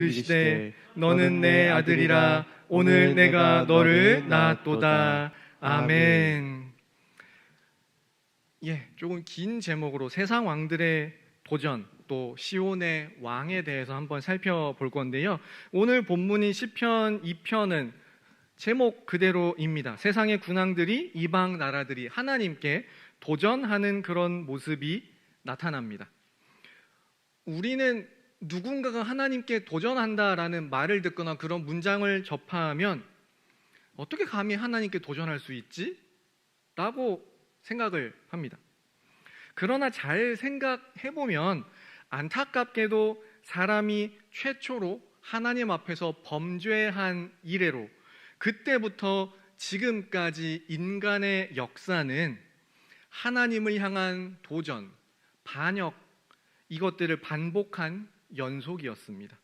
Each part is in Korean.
이르시되 너는 내 아들이라 오늘 내가 너를 낳았도다. 아멘. 조금 긴 제목으로 세상 왕들의 도전, 또 시온의 왕에 대해서 한번 살펴볼 건데요. 오늘 본문인 시편 2편은 제목 그대로입니다. 세상의 군왕들이, 이방 나라들이 하나님께 도전하는 그런 모습이 나타납니다. 우리는 누군가가 하나님께 도전한다라는 말을 듣거나 그런 문장을 접하면 어떻게 감히 하나님께 도전할 수 있지? 라고 생각을 합니다. 그러나 잘 생각해보면 안타깝게도 사람이 최초로 하나님 앞에서 범죄한 이래로 그때부터 지금까지 인간의 역사는 하나님을 향한 도전, 반역, 이것들을 반복한 연속이었습니다.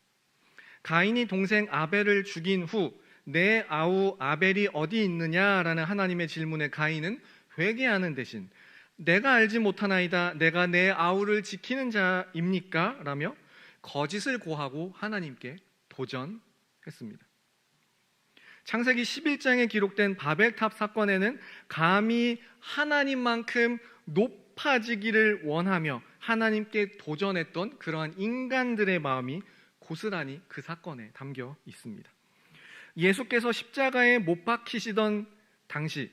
가인이 동생 아벨을 죽인 후 내 아우 아벨이 어디 있느냐라는 하나님의 질문에 가인은 회개하는 대신 내가 알지 못하나이다, 내가 내 아우를 지키는 자입니까? 라며 거짓을 고하고 하나님께 도전했습니다. 창세기 11장에 기록된 바벨탑 사건에는 감히 하나님만큼 높아지기를 원하며 하나님께 도전했던 그러한 인간들의 마음이 고스란히 그 사건에 담겨 있습니다. 예수께서 십자가에 못 박히시던 당시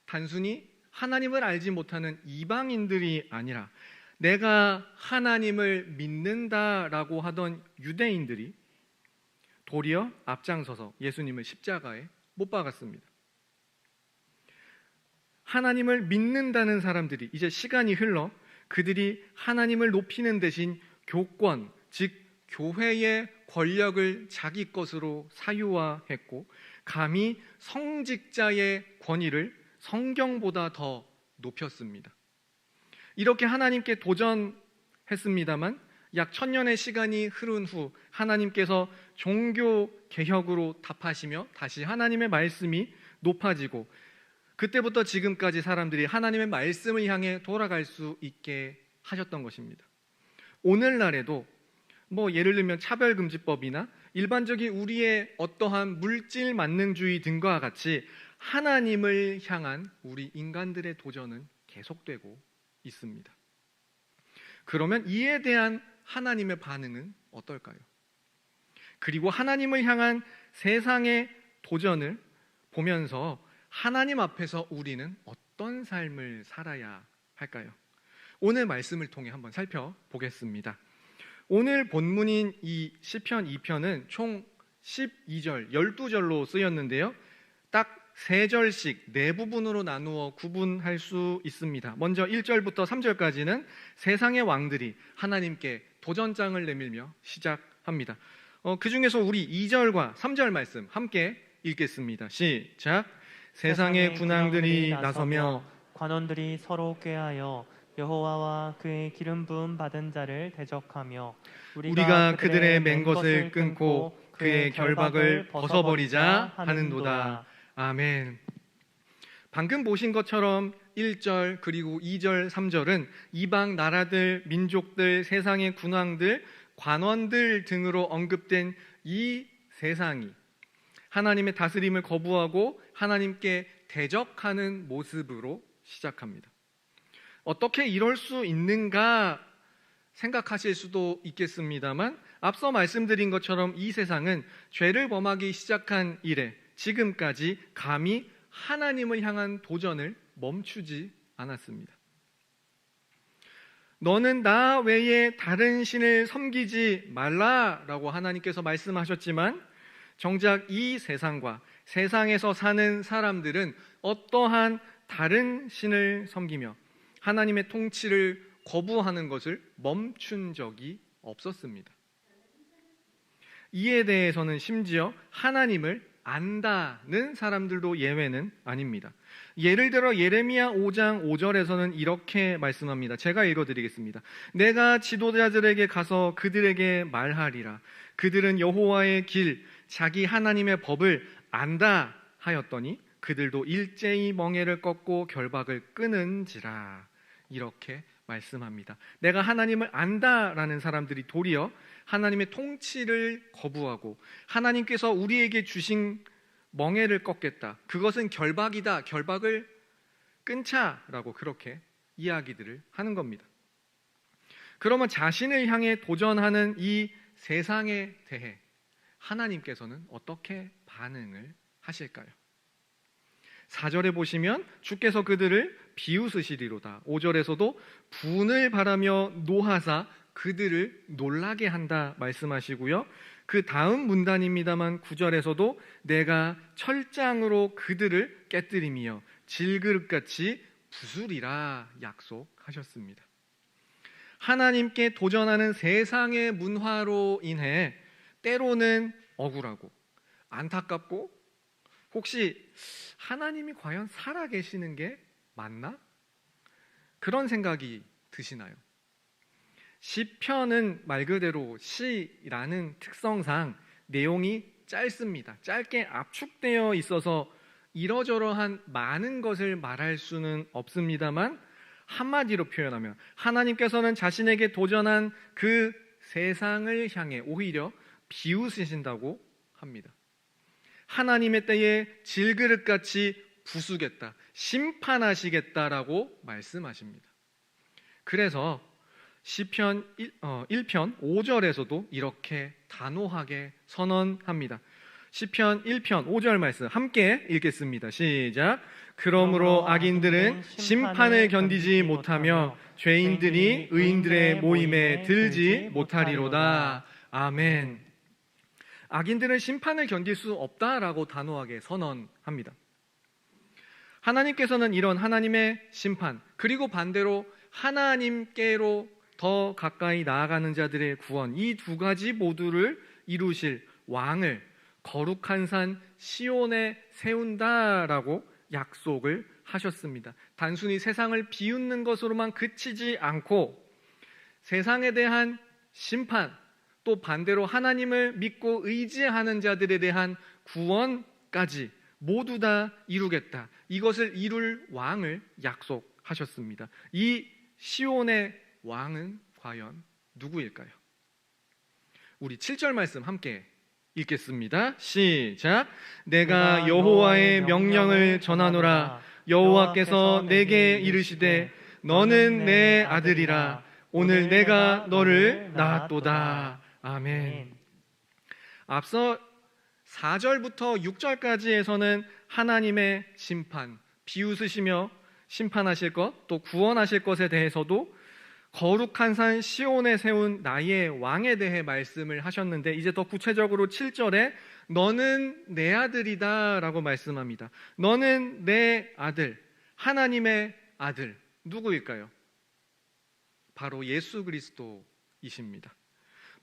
단순히 하나님을 알지 못하는 이방인들이 아니라 내가 하나님을 믿는다라고 하던 유대인들이 도리어 앞장서서 예수님을 십자가에 못 박았습니다. 하나님을 믿는다는 사람들이 이제 시간이 흘러 그들이 하나님을 높이는 대신 교권, 즉 교회의 권력을 자기 것으로 사유화했고 감히 성직자의 권위를 성경보다 더 높였습니다. 이렇게 하나님께 도전했습니다만 약 1000년의 시간이 흐른 후 하나님께서 종교 개혁으로 답하시며 다시 하나님의 말씀이 높아지고 그때부터 지금까지 사람들이 하나님의 말씀을 향해 돌아갈 수 있게 하셨던 것입니다. 오늘날에도 예를 들면 차별금지법이나 일반적인 우리의 어떠한 물질 만능주의 등과 같이 하나님을 향한 우리 인간들의 도전은 계속되고 있습니다. 그러면 이에 대한 하나님의 반응은 어떨까요? 그리고 하나님을 향한 세상의 도전을 보면서 하나님 앞에서 우리는 어떤 삶을 살아야 할까요? 오늘 말씀을 통해 한번 살펴보겠습니다. 오늘 본문인 이 시편 2편은 총 12절, 12절로 쓰였는데요. 딱 3절씩 4부분으로 나누어 구분할 수 있습니다. 먼저 1절부터 3절까지는 세상의 왕들이 하나님께 도전장을 내밀며 시작합니다. 그 중에서 우리 2절과 3절 말씀 함께 읽겠습니다. 시작. 세상의 군왕들이 나서며 관원들이 서로 꾀하여 여호와와 그의 기름 부음 받은 자를 대적하며 우리가 그들의 맨 것을 끊고 그의 결박을 벗어버리자 하는도다. 아멘. 방금 보신 것처럼 1절 그리고 2절 3절은 이방 나라들, 민족들, 세상의 군왕들, 관원들 등으로 언급된 이 세상이 하나님의 다스림을 거부하고 하나님께 대적하는 모습으로 시작합니다. 어떻게 이럴 수 있는가 생각하실 수도 있겠습니다만 앞서 말씀드린 것처럼 이 세상은 죄를 범하기 시작한 이래 지금까지 감히 하나님을 향한 도전을 멈추지 않았습니다. 너는 나 외에 다른 신을 섬기지 말라라고 하나님께서 말씀하셨지만 정작 이 세상과 세상에서 사는 사람들은 어떠한 다른 신을 섬기며 하나님의 통치를 거부하는 것을 멈춘 적이 없었습니다. 이에 대해서는 심지어 하나님을 안다는 사람들도 예외는 아닙니다. 예를 들어 예레미야 5장 5절에서는 이렇게 말씀합니다. 제가 읽어드리겠습니다. 내가 지도자들에게 가서 그들에게 말하리라. 그들은 여호와의 길, 자기 하나님의 법을 안다 하였더니 그들도 일제히 멍에를 꺾고 결박을 끊은지라. 이렇게 말씀합니다. 내가 하나님을 안다라는 사람들이 도리어 하나님의 통치를 거부하고 하나님께서 우리에게 주신 멍에를 꺾겠다, 그것은 결박이다, 결박을 끊자라고 그렇게 이야기들을 하는 겁니다. 그러면 자신을 향해 도전하는 이 세상에 대해 하나님께서는 어떻게 반응을 하실까요? 4절에 보시면 주께서 그들을 비웃으시리로다. 5절에서도 분을 바라며 노하사 그들을 놀라게 한다 말씀하시고요. 그 다음 문단입니다만 9절에서도 내가 철장으로 그들을 깨뜨리며 질그릇같이 부수리라 약속하셨습니다. 하나님께 도전하는 세상의 문화로 인해 때로는 억울하고 안타깝고 혹시 하나님이 과연 살아계시는 게 맞나? 그런 생각이 드시나요? 시편은 말 그대로 시라는 특성상 내용이 짧습니다. 짧게 압축되어 있어서 이러저러한 많은 것을 말할 수는 없습니다만 한마디로 표현하면 하나님께서는 자신에게 도전한 그 세상을 향해 오히려 비웃으신다고 합니다. 하나님의 때에 질그릇같이 부수겠다, 심판하시겠다라고 말씀하십니다. 그래서 시편 1편 5절에서도 이렇게 단호하게 선언합니다. 시편 1편 5절 말씀 함께 읽겠습니다. 시작. 그러므로 악인들은 심판을 견디지 못하며 죄인들이 의인들의 모임에 들지 못하리로다. 아멘. 악인들은 심판을 견딜 수 없다라고 단호하게 선언합니다. 하나님께서는 이런 하나님의 심판, 그리고 반대로 하나님께로 더 가까이 나아가는 자들의 구원, 이 두 가지 모두를 이루실 왕을 거룩한 산 시온에 세운다라고 약속을 하셨습니다. 단순히 세상을 비웃는 것으로만 그치지 않고 세상에 대한 심판, 또 반대로 하나님을 믿고 의지하는 자들에 대한 구원까지 모두 다 이루겠다. 이것을 이룰 왕을 약속하셨습니다. 이 시온의 왕은 과연 누구일까요? 우리 7절 말씀 함께 읽겠습니다. 시작. 내가 여호와의 명령을 전하노라. 여호와께서 내게 이르시되 너는 내 아들이라. 오늘 내가 너를 낳았도다. 아멘. 앞서 4절부터 6절까지에서는 하나님의 심판, 비웃으시며 심판하실 것, 또 구원하실 것에 대해서도 거룩한 산 시온에 세운 나의 왕에 대해 말씀을 하셨는데, 이제 더 구체적으로 7절에 너는 내 아들이다 라고 말씀합니다. 너는 내 아들, 하나님의 아들, 누구일까요? 바로 예수 그리스도이십니다.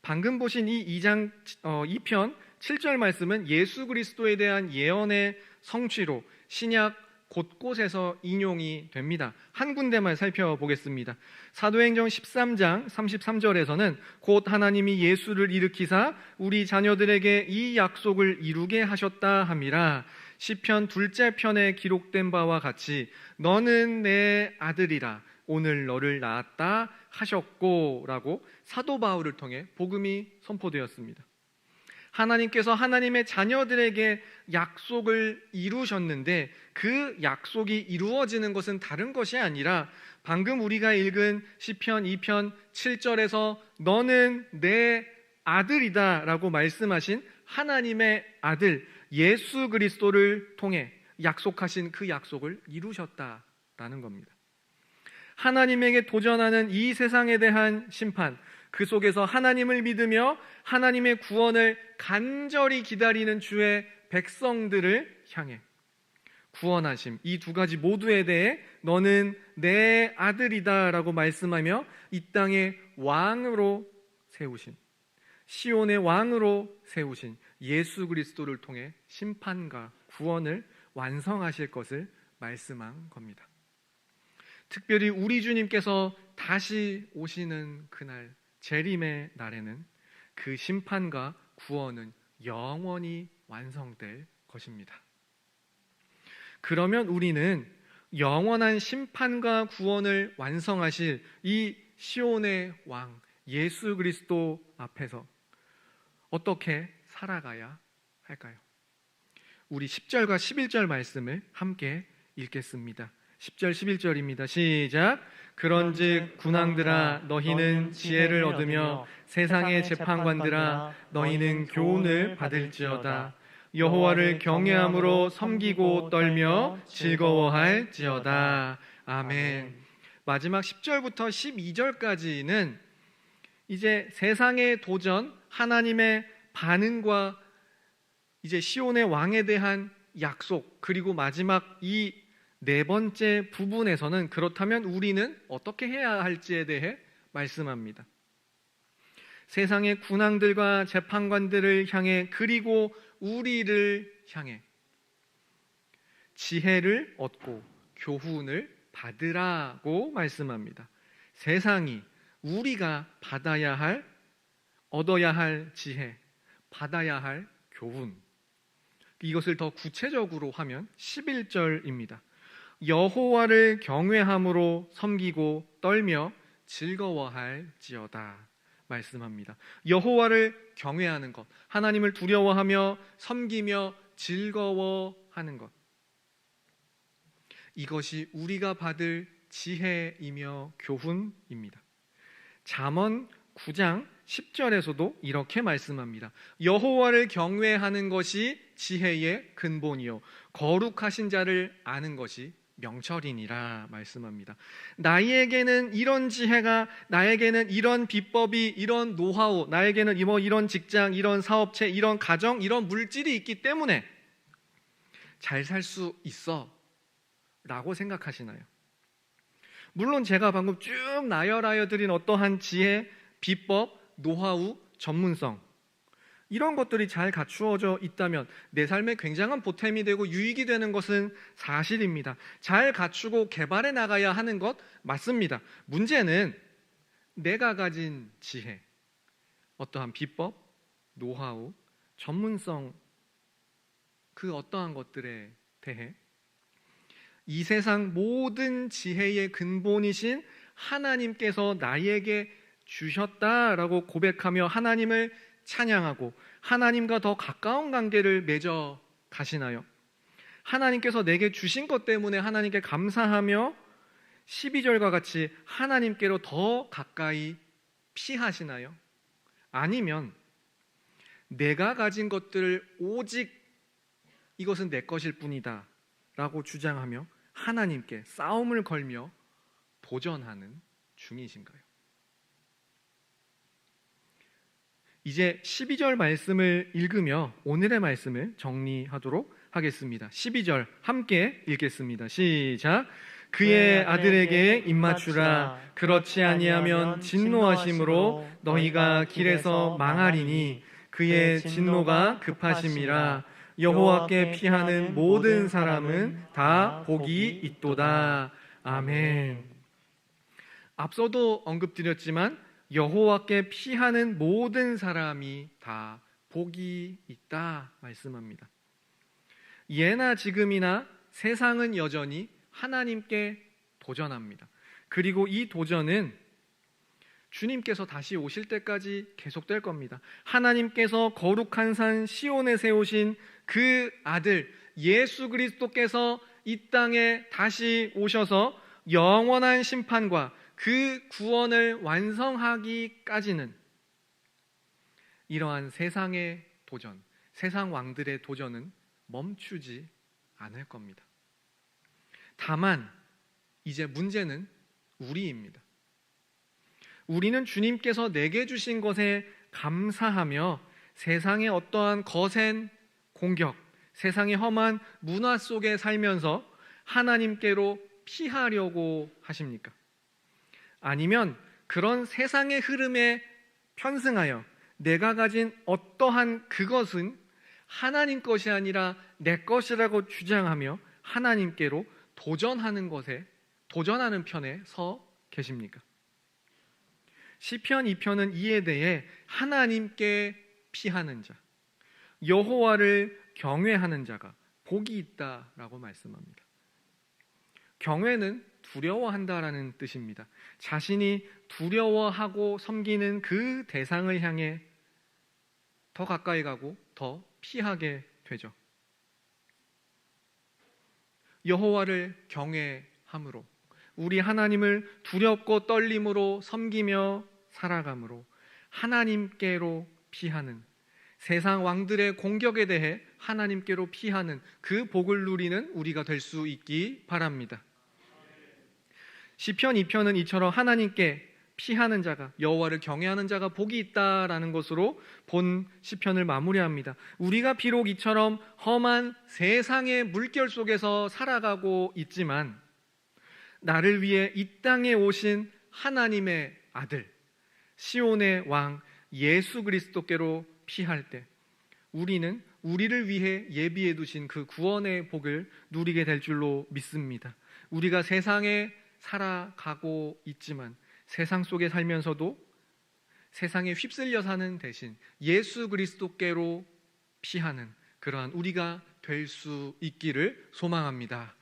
방금 보신 이 2장 2편 7절 말씀은 예수 그리스도에 대한 예언의 성취로 신약 곳곳에서 인용이 됩니다. 한 군데만 살펴보겠습니다. 사도행전 13장 33절에서는 곧 하나님이 예수를 일으키사 우리 자녀들에게 이 약속을 이루게 하셨다 함이라. 시편 2째 편에 기록된 바와 같이 너는 내 아들이라 오늘 너를 낳았다 하셨고 라고 사도 바울을 통해 복음이 선포되었습니다. 하나님께서 하나님의 자녀들에게 약속을 이루셨는데 그 약속이 이루어지는 것은 다른 것이 아니라 방금 우리가 읽은 시편 2편 7절에서 너는 내 아들이다 라고 말씀하신 하나님의 아들 예수 그리스도를 통해 약속하신 그 약속을 이루셨다라는 겁니다. 하나님에게 도전하는 이 세상에 대한 심판, 그 속에서 하나님을 믿으며 하나님의 구원을 간절히 기다리는 주의 백성들을 향해 구원하심, 이 두 가지 모두에 대해 너는 내 아들이다 라고 말씀하며 이 땅의 왕으로 세우신, 시온의 왕으로 세우신 예수 그리스도를 통해 심판과 구원을 완성하실 것을 말씀한 겁니다. 특별히 우리 주님께서 다시 오시는 그날 재림의 날에는 그 심판과 구원은 영원히 완성될 것입니다. 그러면 우리는 영원한 심판과 구원을 완성하실 이 시온의 왕 예수 그리스도 앞에서 어떻게 살아가야 할까요? 우리 10절과 11절 말씀을 함께 읽겠습니다. 10절 11절입니다. 시작. 그런즉 군왕들아 너희는 지혜를 얻으며 세상의 재판관들아 너희는 교훈을 받을지어다. 여호와를 경외함으로 섬기고 떨며 즐거워할지어다. 아멘. 마지막 10절부터 12절까지는 이제 세상의 도전, 하나님의 반응과 이제 시온의 왕에 대한 약속, 그리고 마지막 이 네 번째 부분에서는 그렇다면 우리는 어떻게 해야 할지에 대해 말씀합니다. 세상의 군왕들과 재판관들을 향해, 그리고 우리를 향해 지혜를 얻고 교훈을 받으라고 말씀합니다. 세상이 우리가 얻어야 할 지혜, 받아야 할 교훈, 이것을 더 구체적으로 하면 11절입니다. 여호와를 경외함으로 섬기고 떨며 즐거워할지어다 말씀합니다. 여호와를 경외하는 것, 하나님을 두려워하며 섬기며 즐거워하는 것, 이것이 우리가 받을 지혜이며 교훈입니다. 잠언 9장 10절에서도 이렇게 말씀합니다. 여호와를 경외하는 것이 지혜의 근본이요 거룩하신 자를 아는 것이 명철이니라 말씀합니다. 나에게는 이런 지혜가, 나에게는 이런 비법이, 이런 노하우, 나에게는 이런 직장, 이런 사업체, 이런 가정, 이런 물질이 있기 때문에 잘 살 수 있어 라고 생각하시나요? 물론 제가 방금 쭉 나열하여 드린 어떠한 지혜, 비법, 노하우, 전문성, 이런 것들이 잘 갖추어져 있다면 내 삶에 굉장한 보탬이 되고 유익이 되는 것은 사실입니다. 잘 갖추고 개발해 나가야 하는 것 맞습니다. 문제는 내가 가진 지혜, 어떠한 비법, 노하우, 전문성, 그 어떠한 것들에 대해 이 세상 모든 지혜의 근본이신 하나님께서 나에게 주셨다라고 고백하며 하나님을 찬양하고 하나님과 더 가까운 관계를 맺어 가시나요? 하나님께서 내게 주신 것 때문에 하나님께 감사하며 12절과 같이 하나님께로 더 가까이 피하시나요? 아니면 내가 가진 것들을 오직 이것은 내 것일 뿐이다 라고 주장하며 하나님께 싸움을 걸며 도전하는 중이신가요? 이제 12절 말씀을 읽으며 오늘의 말씀을 정리하도록 하겠습니다. 12절 함께 읽겠습니다. 시작. 그의 아들에게 입맞추라. 그렇지 아니하면 진노하심으로 너희가 길에서 망하리니 그의 진노가 급하심이라. 여호와께 피하는 모든 사람은 다 복이 있도다. 아멘. 앞서도 언급드렸지만 여호와께 피하는 모든 사람이 다 복이 있다 말씀합니다. 예나 지금이나 세상은 여전히 하나님께 도전합니다. 그리고 이 도전은 주님께서 다시 오실 때까지 계속될 겁니다. 하나님께서 거룩한 산 시온에 세우신 그 아들 예수 그리스도께서 이 땅에 다시 오셔서 영원한 심판과 그 구원을 완성하기까지는 이러한 세상의 도전, 세상 왕들의 도전은 멈추지 않을 겁니다. 다만 이제 문제는 우리입니다. 우리는 주님께서 내게 주신 것에 감사하며 세상의 어떠한 거센 공격, 세상의 험한 문화 속에 살면서 하나님께로 피하려고 하십니까? 아니면 그런 세상의 흐름에 편승하여 내가 가진 어떠한 그것은 하나님 것이 아니라 내 것이라고 주장하며 하나님께로 도전하는 것에, 도전하는 편에 서 계십니까? 시편 2편은 이에 대해 하나님께 피하는 자, 여호와를 경외하는 자가 복이 있다라고 말씀합니다. 경외는 두려워한다라는 뜻입니다. 자신이 두려워하고 섬기는 그 대상을 향해 더 가까이 가고 더 피하게 되죠. 여호와를 경외함으로, 우리 하나님을 두렵고 떨림으로 섬기며 살아감으로 하나님께로 피하는, 세상 왕들의 공격에 대해 하나님께로 피하는 그 복을 누리는 우리가 될 수 있기 바랍니다. 시편 2편은 이처럼 하나님께 피하는 자가, 여호와를 경외하는 자가 복이 있다라는 것으로 본 시편을 마무리합니다. 우리가 비록 이처럼 험한 세상의 물결 속에서 살아가고 있지만 나를 위해 이 땅에 오신 하나님의 아들, 시온의 왕 예수 그리스도께로 피할 때 우리는 우리를 위해 예비해 두신 그 구원의 복을 누리게 될 줄로 믿습니다. 우리가 세상에 살아가고 있지만 세상 속에 살면서도 세상에 휩쓸려 사는 대신 예수 그리스도께로 피하는 그러한 우리가 될 수 있기를 소망합니다.